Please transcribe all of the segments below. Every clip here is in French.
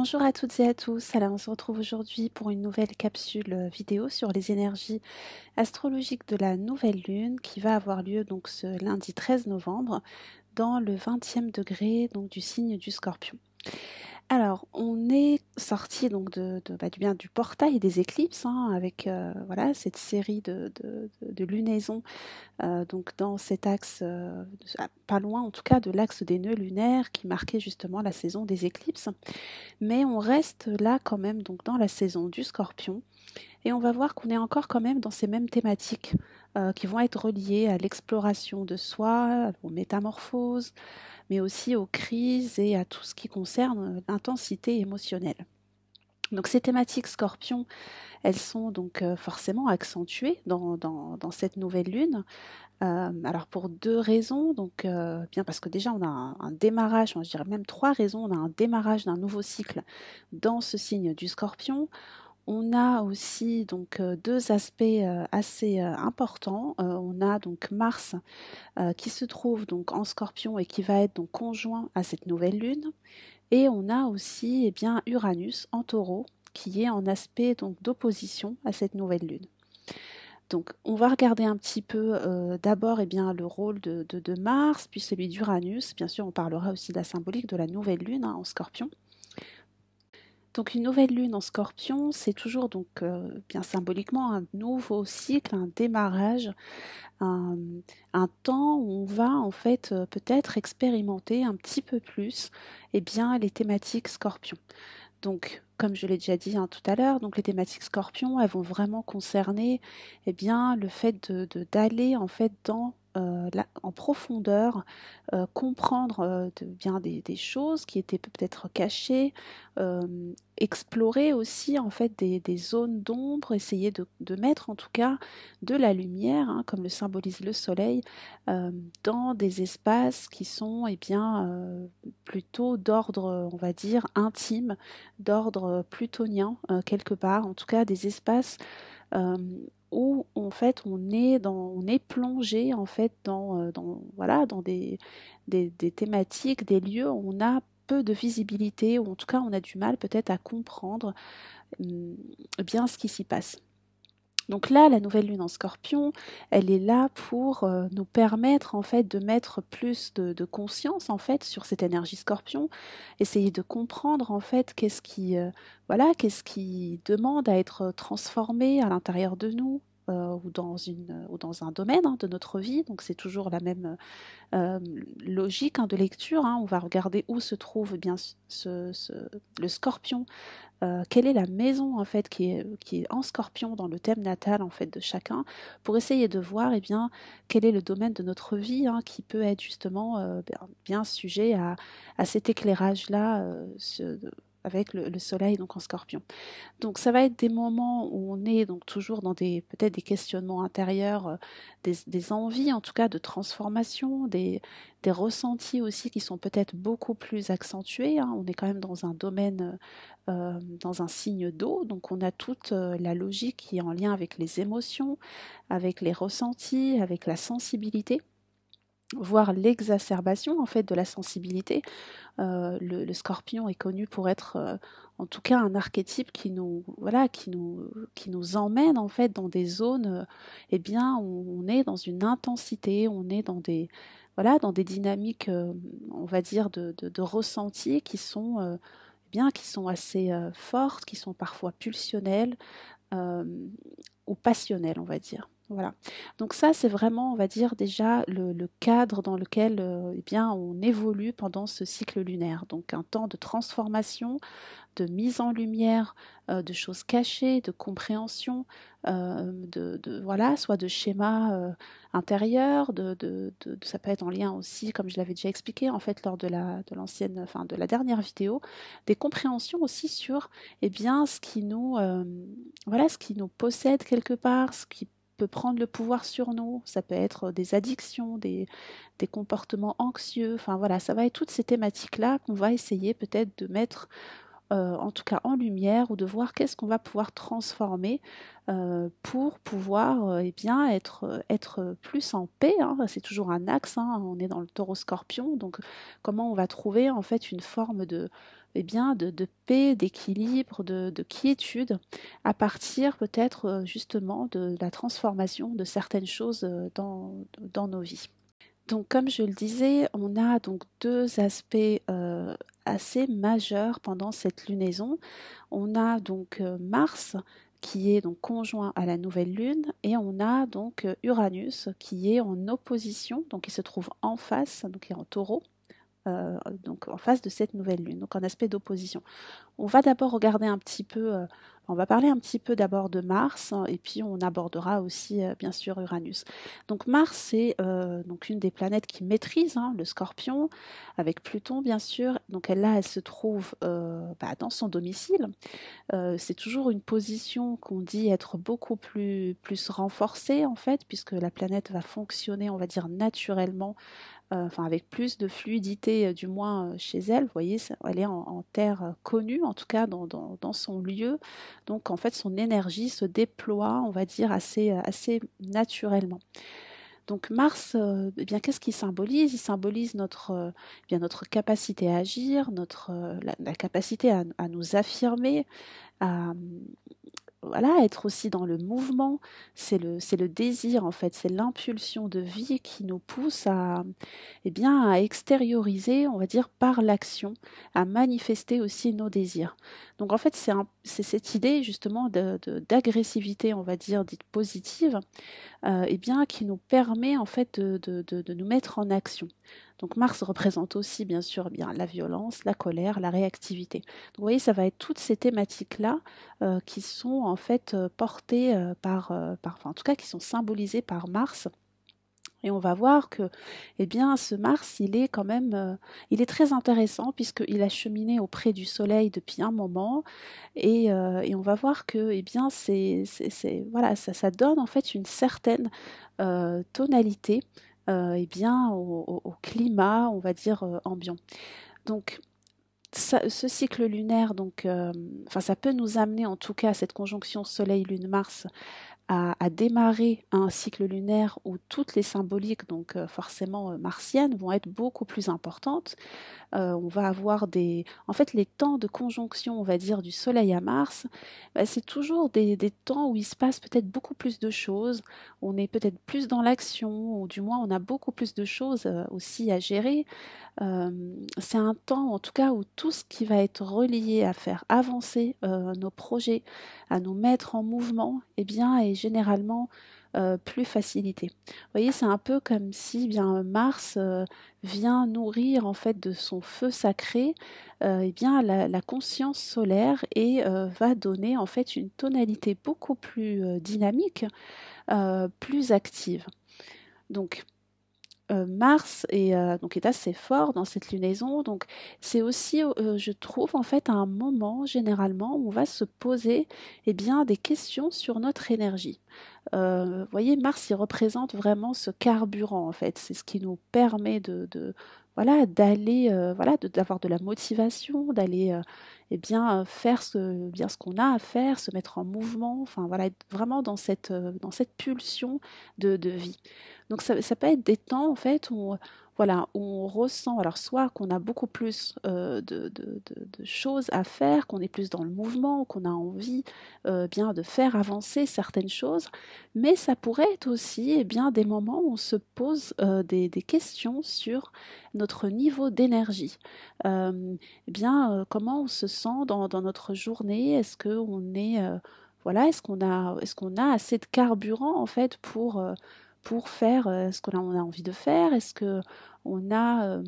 Bonjour à toutes et à tous, alors on se retrouve aujourd'hui pour une nouvelle capsule vidéo sur les énergies astrologiques de la nouvelle lune qui va avoir lieu donc ce lundi 13 novembre dans le 20e degré donc du signe du Scorpion. Alors, on est sorti donc du portail des éclipses avec voilà cette série de lunaisons donc dans cet axe, pas loin en tout cas de l'axe des nœuds lunaires qui marquait justement la saison des éclipses. Mais on reste là quand même donc dans la saison du Scorpion et on va voir qu'on est encore quand même dans ces mêmes thématiques qui vont être reliées à l'exploration de soi, aux métamorphoses, mais aussi aux crises et à tout ce qui concerne l'intensité émotionnelle. Donc ces thématiques Scorpion, elles sont donc forcément accentuées dans cette nouvelle lune. Alors pour deux raisons, donc bien parce que déjà on a un démarrage, je dirais même trois raisons, on a un démarrage d'un nouveau cycle dans ce signe du Scorpion. On a aussi donc deux aspects assez importants. On a donc Mars qui se trouve donc en Scorpion et qui va être donc conjoint à cette nouvelle lune. Et on a aussi bien Uranus en Taureau qui est en aspect donc d'opposition à cette nouvelle lune. Donc, on va regarder un petit peu d'abord le rôle de Mars, puis celui d'Uranus. Bien sûr, on parlera aussi de la symbolique de la nouvelle lune en Scorpion. Donc, une nouvelle lune en Scorpion, c'est toujours donc bien symboliquement un nouveau cycle, un démarrage, un, un temps où on va en fait peut-être expérimenter un petit peu plus les thématiques Scorpion. Donc, comme je l'ai déjà dit tout à l'heure, donc les thématiques Scorpion, elles vont vraiment concerner le fait d'aller en fait en profondeur, comprendre des choses qui étaient peut-être cachées, euh, explorer aussi en fait des zones d'ombre, essayer de mettre en tout cas de la lumière, comme le symbolise le soleil, euh, dans des espaces qui sont plutôt d'ordre, on va dire, intime, d'ordre plutonien quelque part, en tout cas des espaces euh, où en fait on est plongé en fait voilà dans des thématiques, des lieux où on a peu de visibilité ou en tout cas on a du mal peut-être à comprendre bien ce qui s'y passe. Donc là, la nouvelle lune en Scorpion, elle est là pour nous permettre en fait de mettre plus de conscience en fait sur cette énergie Scorpion, essayer de comprendre en fait qu'est-ce qui demande à être transformé à l'intérieur de nous. Ou dans un domaine de notre vie, donc c'est toujours la même euh, logique de lecture. On va regarder où se trouve le Scorpion, quelle est la maison en fait qui est en Scorpion dans le thème natal en fait de chacun, pour essayer de voir quel est le domaine de notre vie qui peut être justement bien sujet à cet éclairage là avec le soleil donc en Scorpion. Donc ça va être des moments où on est donc toujours dans peut-être des questionnements intérieurs, des envies en tout cas de transformation, des ressentis aussi qui sont peut-être beaucoup plus accentués. On est quand même dans un domaine, dans un signe d'eau, donc on a toute la logique qui est en lien avec les émotions, avec les ressentis, avec la sensibilité, voire l'exacerbation en fait de la sensibilité. Le Scorpion est connu pour être en tout cas un archétype qui nous emmène en fait dans des zones où on est dans une intensité, on est dans des dynamiques on va dire de ressentis qui sont qui sont assez fortes, qui sont parfois pulsionnelles, euh, ou passionnel, on va dire. Voilà. Donc ça, c'est vraiment, on va dire, déjà le cadre dans lequel on évolue pendant ce cycle lunaire. Donc un temps de transformation, de mise en lumière de choses cachées, de compréhension, voilà, soit de schémas intérieurs, ça peut être en lien aussi, comme je l'avais déjà expliqué en fait lors de la dernière vidéo, des compréhensions aussi sur ce qui nous voilà, ce qui nous possède quelque part, ce qui peut prendre le pouvoir sur nous. Ça peut être des addictions, des comportements anxieux. Enfin voilà, ça va être toutes ces thématiques-là qu'on va essayer peut-être de mettre en tout cas en lumière, ou de voir qu'est-ce qu'on va pouvoir transformer pour pouvoir eh bien être plus en paix, hein. C'est toujours un axe, hein, on est dans le taureau-scorpion, donc comment on va trouver en fait une forme de, eh bien, de paix, d'équilibre, de quiétude, à partir peut-être justement de la transformation de certaines choses dans nos vies. Donc comme je le disais, on a donc deux aspects assez majeurs pendant cette lunaison. On a donc Mars qui est donc conjoint à la nouvelle lune, et on a donc Uranus qui est en opposition, donc il se trouve en face, donc il est en taureau, donc en face de cette nouvelle lune, donc en aspect d'opposition. On va d'abord regarder un petit peu, on va parler un petit peu d'abord de Mars, hein, et puis on abordera aussi bien sûr Uranus. Donc Mars, c'est donc une des planètes qui maîtrise, hein, le Scorpion, avec Pluton bien sûr. Donc elle se trouve dans son domicile. C'est toujours une position qu'on dit être beaucoup plus renforcée en fait, puisque la planète va fonctionner, on va dire naturellement, enfin avec plus de fluidité, du moins chez elle. Vous voyez, elle est en terre connue, en tout cas dans son lieu. Donc en fait, son énergie se déploie, on va dire, assez naturellement. Donc Mars, eh bien, qu'est-ce qu'il symbolise? Il symbolise notre capacité à agir, la capacité à nous affirmer, à, voilà, être aussi dans le mouvement. C'est le désir, en fait, c'est l'impulsion de vie qui nous pousse à extérioriser, on va dire, par l'action, à manifester aussi nos désirs. Donc en fait, c'est cette idée justement d'agressivité, on va dire, dite positive, qui nous permet en fait de nous mettre en action. Donc Mars représente aussi bien sûr bien la violence, la colère, la réactivité. Donc vous voyez, ça va être toutes ces thématiques-là qui sont en fait portées enfin en tout cas qui sont symbolisées par Mars. Et on va voir que, eh bien, ce Mars, il est quand même, il est très intéressant puisqu'il a cheminé auprès du Soleil depuis un moment, et on va voir que, eh bien, voilà, ça donne en fait une certaine tonalité, au climat, on va dire ambiant. Donc, ce cycle lunaire, donc, enfin, ça peut nous amener en tout cas à cette conjonction Soleil-Lune-Mars à démarrer un cycle lunaire où toutes les symboliques, donc forcément martiennes, vont être beaucoup plus importantes. On va avoir en fait, les temps de conjonction, on va dire, du Soleil à Mars, c'est toujours des temps où il se passe peut-être beaucoup plus de choses, on est peut-être plus dans l'action, ou du moins on a beaucoup plus de choses aussi à gérer. C'est un temps, en tout cas, où tout ce qui va être relié à faire avancer nos projets, à nous mettre en mouvement, eh bien, est généralement plus facilité. Vous voyez, c'est un peu comme si bien Mars vient nourrir en fait de son feu sacré la conscience solaire, et va donner en fait une tonalité beaucoup plus dynamique, plus active. Donc Mars est assez fort dans cette lunaison, donc c'est aussi, je trouve, en fait, un moment généralement où on va se poser des questions sur notre énergie. Vous voyez, Mars, il représente vraiment ce carburant, en fait. C'est ce qui nous permet voilà, d'aller, voilà, d'avoir de la motivation, d'aller faire ce qu'on a à faire, se mettre en mouvement, enfin voilà, être vraiment dans cette pulsion de vie. Donc ça peut être des temps en fait voilà, où on ressent, alors soit qu'on a beaucoup plus de choses à faire, qu'on est plus dans le mouvement, qu'on a envie bien de faire avancer certaines choses, mais ça pourrait être aussi des moments où on se pose des questions sur notre niveau d'énergie. Comment on se sent dans notre journée? Est-ce qu'on est, voilà, est-ce qu'on a assez de carburant en fait pour faire ce qu'on a envie de faire? Est-ce qu'on a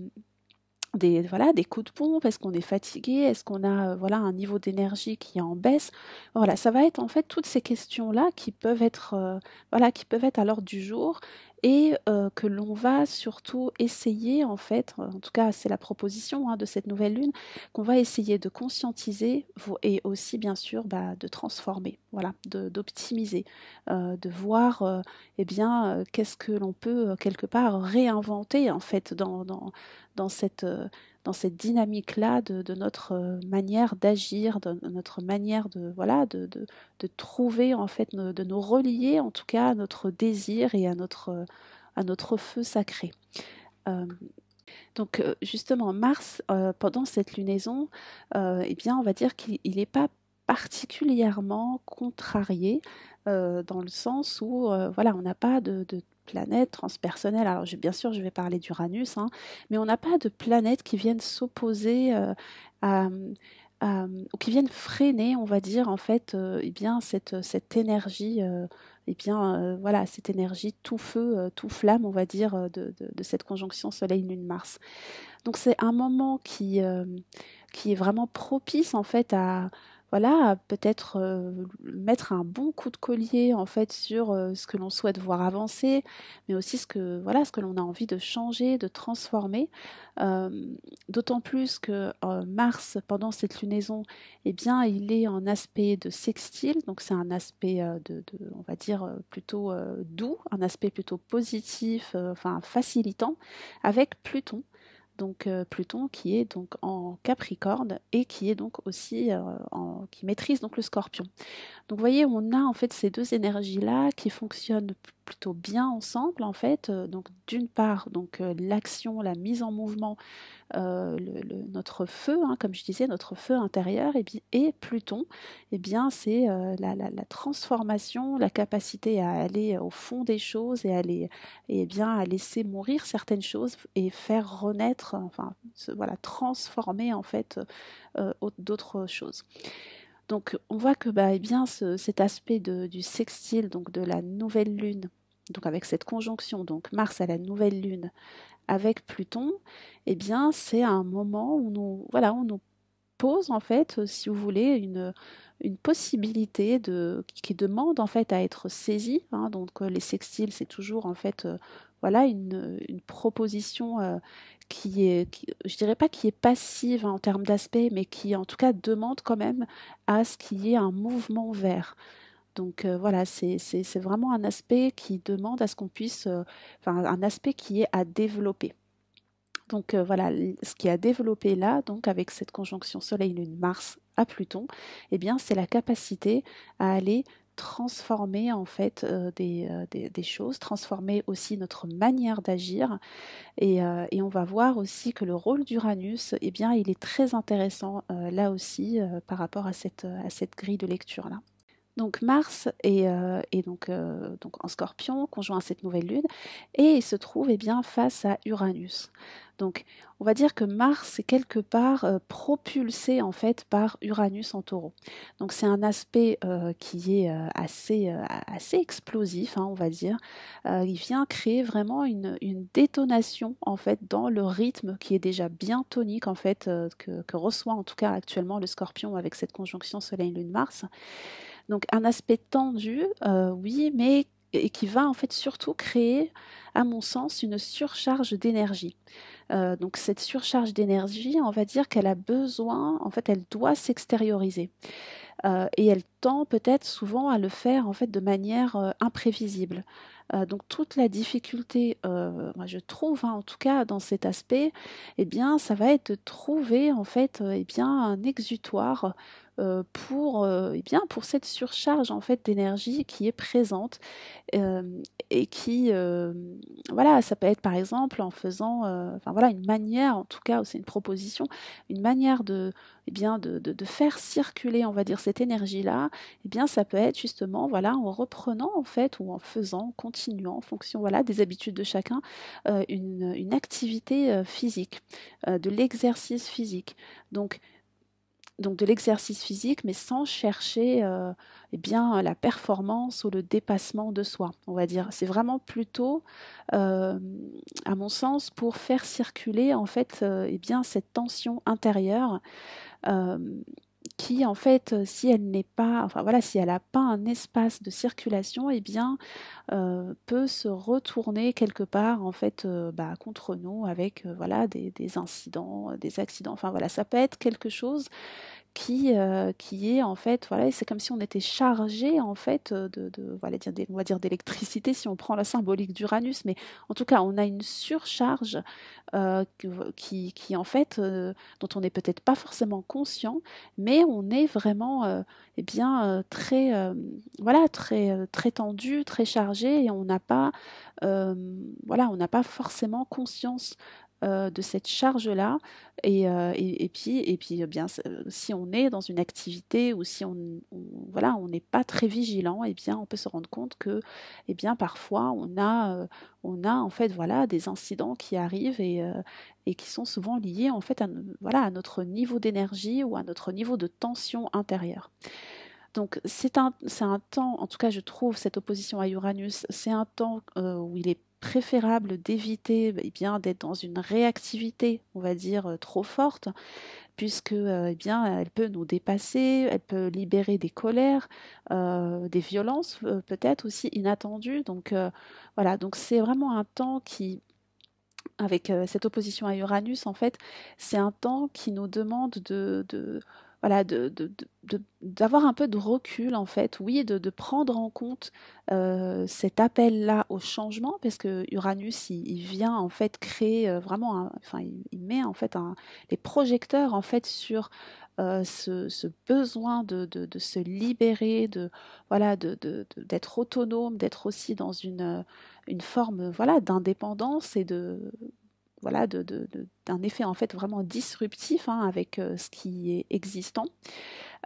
des coups de pompe? Est-ce qu'on est fatigué? Est-ce qu'on a voilà, un niveau d'énergie qui est en baisse? Voilà, ça va être en fait toutes ces questions-là qui peuvent être, voilà, qui peuvent être à l'ordre du jour, et que l'on va surtout essayer en fait, en tout cas c'est la proposition, hein, de cette nouvelle lune, qu'on va essayer de conscientiser, et aussi bien sûr de transformer, voilà, d'optimiser, de voir qu'est-ce que l'on peut quelque part réinventer en fait dans dans cette dynamique-là de notre manière d'agir, de notre manière de, voilà, de trouver, en fait, de nous relier, en tout cas, à notre désir et à notre feu sacré. Euh, donc justement, Mars, pendant cette lunaison, eh bien, on va dire qu'il n'est pas particulièrement contrarié, dans le sens où, voilà, on n'a pas de planète transpersonnelle. Alors, bien sûr, je vais parler d'Uranus, hein, mais on n'a pas de planètes qui viennent s'opposer à, ou qui viennent freiner, on va dire, en fait, eh bien, cette énergie. Eh bien, voilà, cette énergie tout feu, tout flamme, on va dire, de cette conjonction Soleil-Lune-Mars. Donc c'est un moment qui est vraiment propice en fait à voilà, à peut-être mettre un bon coup de collier en fait sur ce que l'on souhaite voir avancer, mais aussi ce que voilà, ce que l'on a envie de changer, de transformer. Euh, D'autant plus que Mars pendant cette lunaison, eh bien, il est en aspect de sextile, donc c'est un aspect on va dire plutôt doux, un aspect plutôt positif, enfin facilitant, avec Pluton. Donc Pluton qui est donc en Capricorne et qui est donc aussi qui maîtrise donc le Scorpion. Donc vous voyez, on a en fait ces deux énergies-là qui fonctionnent plutôt bien ensemble en fait. Donc d'une part donc l'action, la mise en mouvement, notre feu, hein, comme je disais, notre feu intérieur, et Pluton, eh bien c'est la transformation, la capacité à aller au fond des choses et et bien à laisser mourir certaines choses et faire renaître, enfin voilà, transformer en fait d'autres choses. Donc on voit que bah, eh bien, cet aspect du sextile, donc de la nouvelle lune, donc avec cette conjonction, donc Mars à la nouvelle lune avec Pluton, eh bien c'est un moment où voilà, on nous pose en fait, si vous voulez, une possibilité qui demande en fait à être saisie, hein. Donc les sextiles, c'est toujours en fait voilà une proposition je dirais pas qui est passive, hein, en termes d'aspect, mais qui en tout cas demande quand même à ce qu'il y ait un mouvement vers. Donc voilà, c'est vraiment un aspect qui demande à ce qu'on puisse, enfin un aspect qui est à développer. Donc voilà, ce qui a développé là, donc avec cette conjonction Soleil-Lune-Mars à Pluton, eh bien c'est la capacité à aller transformer en fait des choses, transformer aussi notre manière d'agir et on va voir aussi que le rôle d'Uranus, eh bien il est très intéressant là aussi par rapport à cette grille de lecture là. Donc Mars est donc en Scorpion, conjoint à cette nouvelle lune, et il se trouve eh bien face à Uranus. Donc on va dire que Mars est quelque part propulsé en fait par Uranus en Taureau. Donc c'est un aspect qui est assez explosif, hein, on va dire. Il vient créer vraiment une détonation en fait dans le rythme qui est déjà bien tonique en fait que reçoit en tout cas actuellement le Scorpion avec cette conjonction Soleil-Lune-Mars. Donc un aspect tendu, oui, mais et qui va en fait surtout créer, à mon sens, une surcharge d'énergie. Donc cette surcharge d'énergie, on va dire qu'elle a besoin, en fait, elle doit s'extérioriser. Et elle tend peut-être souvent à le faire en fait de manière imprévisible. Donc toute la difficulté, moi je trouve, hein, en tout cas dans cet aspect, eh bien ça va être de trouver en fait eh bien un exutoire eh bien, pour cette surcharge en fait d'énergie qui est présente euh, et qui voilà, ça peut être par exemple en faisant enfin voilà, une manière, en tout cas c'est une proposition, une manière de eh bien de faire circuler, on va dire, cette énergie là. Eh bien ça peut être justement voilà, en reprenant en fait ou en faisant, en continuant en fonction voilà des habitudes de chacun une activité physique, de l'exercice physique. Donc de l'exercice physique, mais sans chercher eh bien, la performance ou le dépassement de soi, on va dire. C'est vraiment plutôt, euh, à mon sens, pour faire circuler en fait eh bien, cette tension intérieure euh, qui, en fait, si elle n'est pas, enfin voilà, si elle n'a pas un espace de circulation, eh bien, peut se retourner quelque part en fait bah, contre nous avec voilà des incidents, des accidents. Enfin voilà, ça peut être quelque chose qui est en fait, voilà, c'est comme si on était chargé en fait voilà, on va dire d'électricité si on prend la symbolique d'Uranus, mais en tout cas, on a une surcharge qui en fait, dont on n'est peut-être pas forcément conscient, mais on est vraiment, eh bien, très, voilà, très, très tendu, très chargé, et on n'a pas, voilà, on n'a pas forcément conscience de cette charge-là, et puis bien, si on est dans une activité ou si voilà, on n'est pas très vigilant, et bien, on peut se rendre compte que, eh bien, parfois, on a en fait, voilà, des incidents qui arrivent et qui sont souvent liés en fait voilà, à notre niveau d'énergie ou à notre niveau de tension intérieure. Donc c'est un temps, en tout cas je trouve cette opposition à Uranus, c'est un temps où il est préférable d'éviter, eh bien, d'être dans une réactivité, on va dire, trop forte, puisque eh bien, elle peut nous dépasser, elle peut libérer des colères, des violences peut-être aussi inattendues. Donc voilà, donc c'est vraiment un temps qui, avec cette opposition à Uranus, en fait, c'est un temps qui nous demande voilà, d'avoir un peu de recul, en fait, oui, de prendre en compte cet appel-là au changement, parce que Uranus, il vient en fait créer vraiment, enfin, il met en fait les projecteurs en fait sur ce besoin de se libérer, voilà, d'être autonome, d'être aussi dans une forme, voilà, d'indépendance et voilà, d'un effet en fait vraiment disruptif, hein, avec ce qui est existant.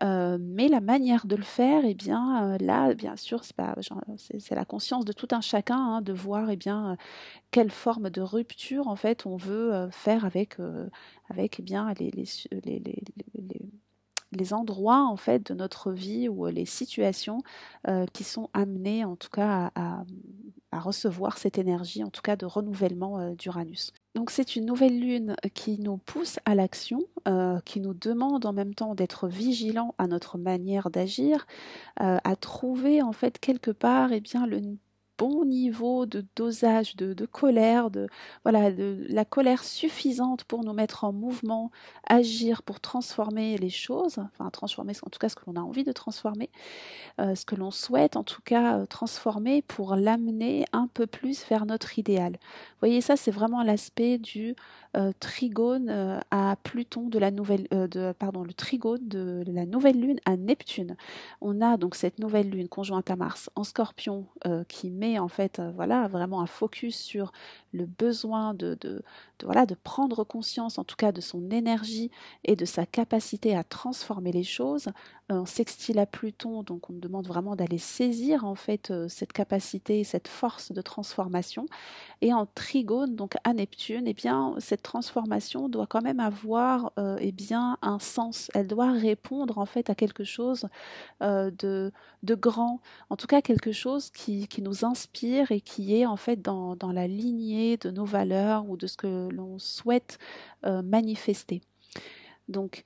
Mais la manière de le faire, eh bien, là, bien sûr, c'est la conscience de tout un chacun, hein, de voir, eh bien, quelle forme de rupture en fait on veut faire avec eh bien, les endroits en fait de notre vie ou les situations qui sont amenées en tout cas à recevoir cette énergie en tout cas de renouvellement d'Uranus. Donc c'est une nouvelle lune qui nous pousse à l'action, qui nous demande en même temps d'être vigilants à notre manière d'agir, à trouver en fait quelque part, eh bien, le bon niveau de dosage de colère, voilà, de la colère suffisante pour nous mettre en mouvement, agir pour transformer les choses, enfin transformer en tout cas ce que l'on a envie de transformer, ce que l'on souhaite en tout cas transformer pour l'amener un peu plus vers notre idéal. Vous voyez, ça c'est vraiment l'aspect du trigone à Pluton de la nouvelle, pardon, le trigone de la nouvelle lune à Neptune. On a donc cette nouvelle lune conjointe à Mars en Scorpion qui met en fait, voilà, vraiment un focus sur le besoin voilà, de prendre conscience en tout cas de son énergie et de sa capacité à transformer les choses. En sextile à Pluton, donc on demande vraiment d'aller saisir en fait cette capacité, cette force de transformation. Et en trigone, donc à Neptune, eh bien, cette transformation doit quand même avoir eh bien, un sens. Elle doit répondre en fait à quelque chose de grand, en tout cas quelque chose qui nous inspire et qui est en fait dans la lignée de nos valeurs ou de ce que l'on souhaite manifester. Donc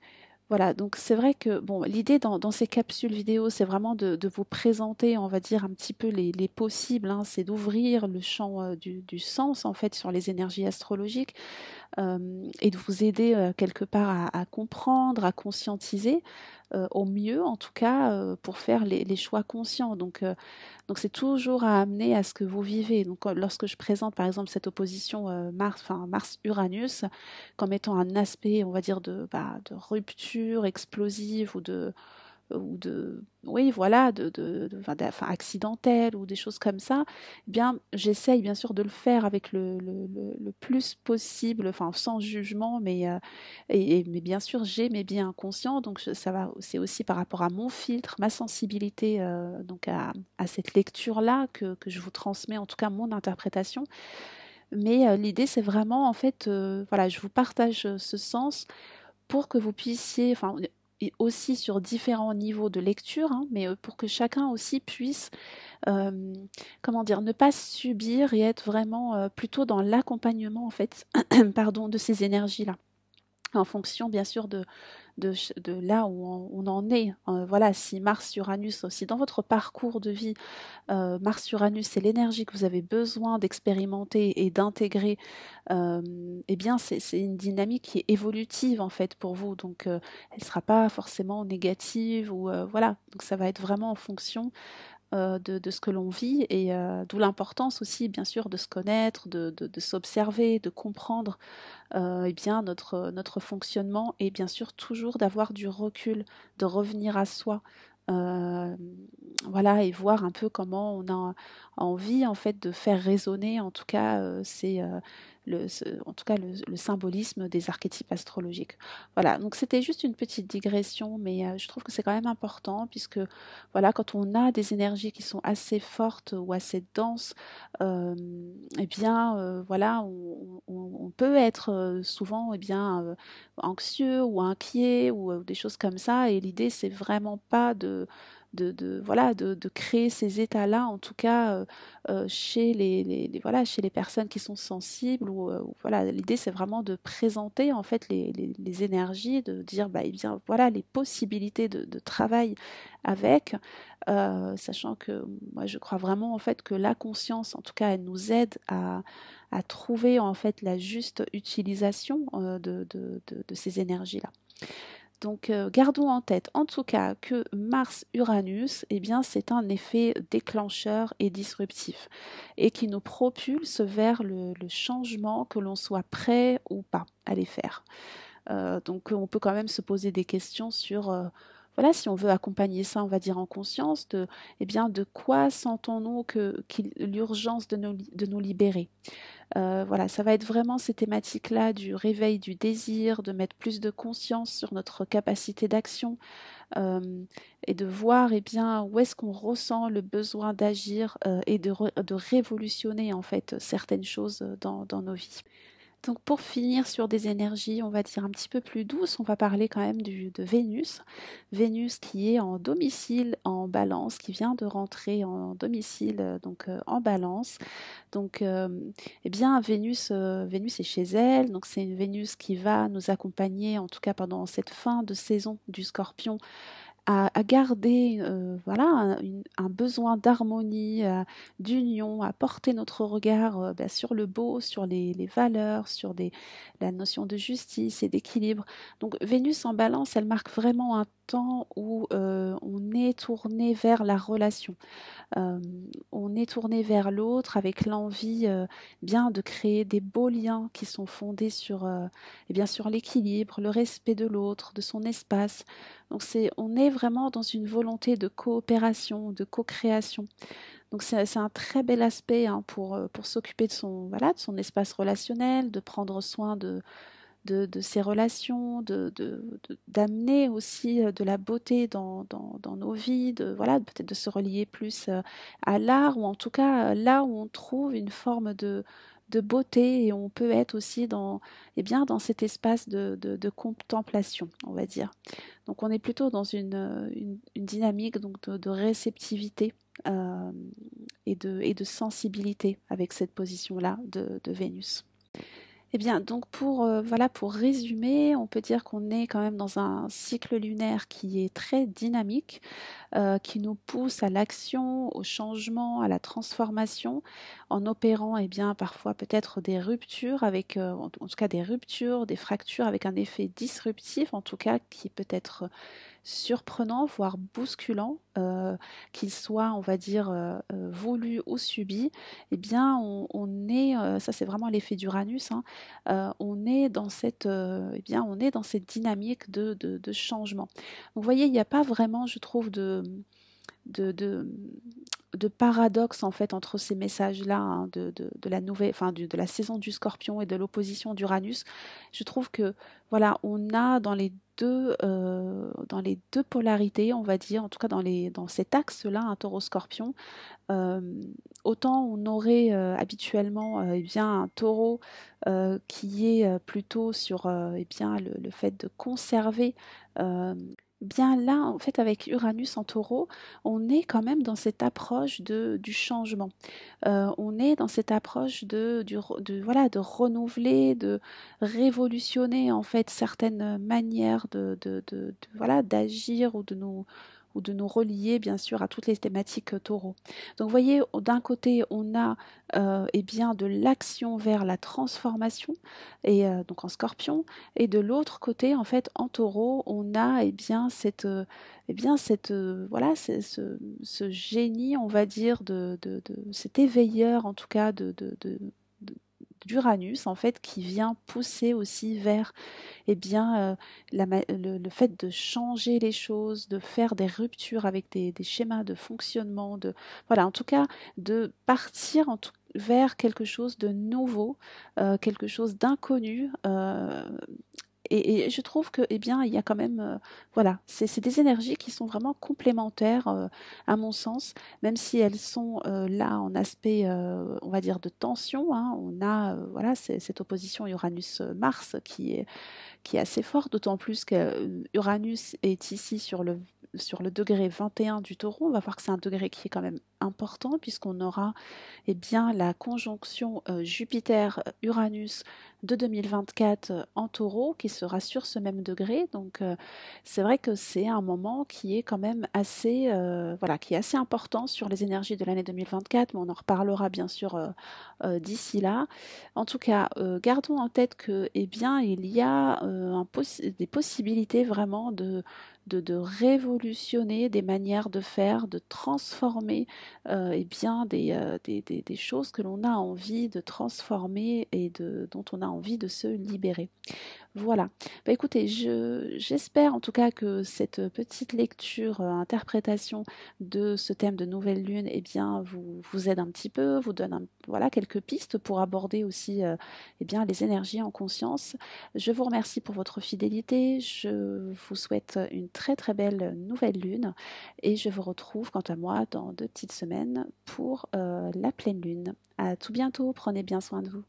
voilà, donc c'est vrai que bon, l'idée dans ces capsules vidéo, c'est vraiment de vous présenter, on va dire, un petit peu les possibles, hein, c'est d'ouvrir le champ du sens en fait sur les énergies astrologiques, et de vous aider quelque part à comprendre, à conscientiser au mieux, en tout cas, pour faire les choix conscients. Donc c'est toujours à amener à ce que vous vivez. Donc lorsque je présente par exemple cette opposition Mars-Uranus comme étant un aspect, on va dire, de rupture explosive oui, voilà, enfin, accidentelle ou des choses comme ça, eh bien, j'essaye bien sûr de le faire avec le plus possible, enfin, sans jugement, mais bien sûr, j'ai mes biais inconscients, donc ça va, c'est aussi par rapport à mon filtre, ma sensibilité, donc à cette lecture-là que je vous transmets, en tout cas, mon interprétation. Mais l'idée, c'est vraiment, en fait, voilà, je vous partage ce sens pour que vous puissiez, enfin, et aussi sur différents niveaux de lecture, hein, mais pour que chacun aussi puisse, euh, comment dire, ne pas subir et être vraiment plutôt dans l'accompagnement en fait, pardon, de ces énergies-là. en fonction bien sûr de là où on en est. Voilà, si Mars-Uranus aussi dans votre parcours de vie, Mars-Uranus, c'est l'énergie que vous avez besoin d'expérimenter et d'intégrer, eh bien c'est une dynamique qui est évolutive en fait pour vous. Donc elle ne sera pas forcément négative ou voilà. Donc ça va être vraiment en fonction de ce que l'on vit et d'où l'importance aussi bien sûr de se connaître, de s'observer, de comprendre eh bien notre fonctionnement et bien sûr toujours d'avoir du recul, de revenir à soi. Euh, voilà, et voir un peu comment on a envie en fait de faire résonner en tout cas en tout cas le symbolisme des archétypes astrologiques. Voilà, donc c'était juste une petite digression, mais je trouve que c'est quand même important puisque voilà, quand on a des énergies qui sont assez fortes ou assez denses, euh, eh bien voilà, on peut être souvent eh bien anxieux ou inquiet ou des choses comme ça. Et l'idée c'est vraiment pas voilà, de créer ces états-là, en tout cas chez voilà, chez les personnes qui sont sensibles. Ou voilà, l'idée c'est vraiment de présenter en fait les énergies, de dire bah, eh bien, voilà les possibilités de travail avec, sachant que moi je crois vraiment en fait que la conscience, en tout cas, elle nous aide à trouver en fait la juste utilisation de ces énergies-là. Donc gardons en tête en tout cas que Mars-Uranus, eh bien, c'est un effet déclencheur et disruptif et qui nous propulse vers le changement, que l'on soit prêt ou pas à les faire. Donc on peut quand même se poser des questions sur voilà, si on veut accompagner ça, on va dire en conscience, eh bien, de quoi sentons-nous l'urgence de nous libérer. Voilà, ça va être vraiment ces thématiques-là du réveil du désir, de mettre plus de conscience sur notre capacité d'action euh, et de voir eh bien, où est-ce qu'on ressent le besoin d'agir et de révolutionner en fait certaines choses dans nos vies. Donc pour finir sur des énergies, on va dire un petit peu plus douces, on va parler quand même de Vénus. Vénus qui est en domicile en Balance, qui vient de rentrer en domicile donc en Balance. Donc eh bien Vénus est chez elle, donc c'est une Vénus qui va nous accompagner en tout cas pendant cette fin de saison du Scorpion à garder voilà, un besoin d'harmonie, d'union, à porter notre regard bah, sur le beau, sur les valeurs, sur la notion de justice et d'équilibre. Donc Vénus en balance, elle marque vraiment un temps où on est tourné vers la relation. Euh, on est tourné vers l'autre avec l'envie bien de créer des beaux liens qui sont fondés sur, et bien sur l'équilibre, le respect de l'autre, de son espace. Donc on est vraiment dans une volonté de coopération, de co-création. Donc c'est un très bel aspect hein, pour s'occuper de voilà, de son espace relationnel, de prendre soin de ses relations, d'amener aussi de la beauté dans nos vies, voilà, peut-être de se relier plus à l'art, ou en tout cas là où on trouve une forme de beauté et on peut être aussi eh bien, dans cet espace de contemplation, on va dire. Donc on est plutôt dans une dynamique donc de réceptivité euh, et de sensibilité avec cette position-là de Vénus. Eh bien, donc voilà, pour résumer, on peut dire qu'on est quand même dans un cycle lunaire qui est très dynamique, qui nous pousse à l'action, au changement, à la transformation, en opérant eh bien, parfois peut-être des ruptures, en tout cas des ruptures, des fractures avec un effet disruptif, en tout cas qui peut être surprenant, voire bousculant, qu'il soit, on va dire, voulu ou subi. Eh bien, on est, ça c'est vraiment l'effet d'Uranus, hein, on est dans eh bien, on est dans cette dynamique de changement. Donc, vous voyez, il n'y a pas vraiment, je trouve, de, de, de paradoxe en fait entre ces messages-là hein, de la nouvelle, enfin de la saison du Scorpion et de l'opposition d'Uranus. Je trouve que voilà, on a dans les deux polarités, on va dire, en tout cas dans cet axe-là, un Taureau-Scorpion, euh, autant on aurait habituellement eh bien, un taureau qui est plutôt sur eh bien, le fait de conserver Bien là, en fait, avec Uranus en Taureau, on est quand même dans cette approche du changement. On est dans cette approche voilà, de renouveler, de révolutionner en fait certaines manières voilà, d'agir ou de nous relier bien sûr à toutes les thématiques taureaux. Donc vous voyez, d'un côté, on a eh bien, de l'action vers la transformation, et donc en scorpion, et de l'autre côté, en fait, en taureau, on a voilà, ce génie, on va dire, cet éveilleur, en tout cas, de- d'Uranus, en fait, qui vient pousser aussi vers eh bien, le fait de changer les choses, de faire des ruptures avec des schémas de fonctionnement, voilà, en tout cas, de partir vers quelque chose de nouveau, quelque chose d'inconnu. Et je trouve que, eh bien, il y a quand même, voilà, c'est des énergies qui sont vraiment complémentaires, à mon sens, même si elles sont là en aspect, on va dire, de tension. Hein. On a, voilà, cette opposition Uranus-Mars qui est assez fort, d'autant plus que Uranus est ici sur le degré 21 du taureau. On va voir que c'est un degré qui est quand même important, puisqu'on aura eh bien, la conjonction Jupiter-Uranus de 2024 en taureau qui sera sur ce même degré. Donc c'est vrai que c'est un moment qui est quand même assez, voilà, qui est assez important sur les énergies de l'année 2024, mais on en reparlera bien sûr d'ici là. En tout cas, gardons en tête que, eh bien, il y a des possibilités vraiment de révolutionner des manières de faire, de transformer eh bien, des choses que l'on a envie de transformer et dont on a envie de se libérer. Voilà. Bah, écoutez, j'espère en tout cas que cette petite lecture, interprétation de ce thème de nouvelle lune, eh bien, vous aide un petit peu, vous donne voilà, quelques pistes pour aborder aussi eh bien, les énergies en conscience. Je vous remercie pour votre fidélité. Je vous souhaite une très très belle nouvelle lune et je vous retrouve quant à moi dans 2 petites semaines pour la pleine lune. À tout bientôt, prenez bien soin de vous.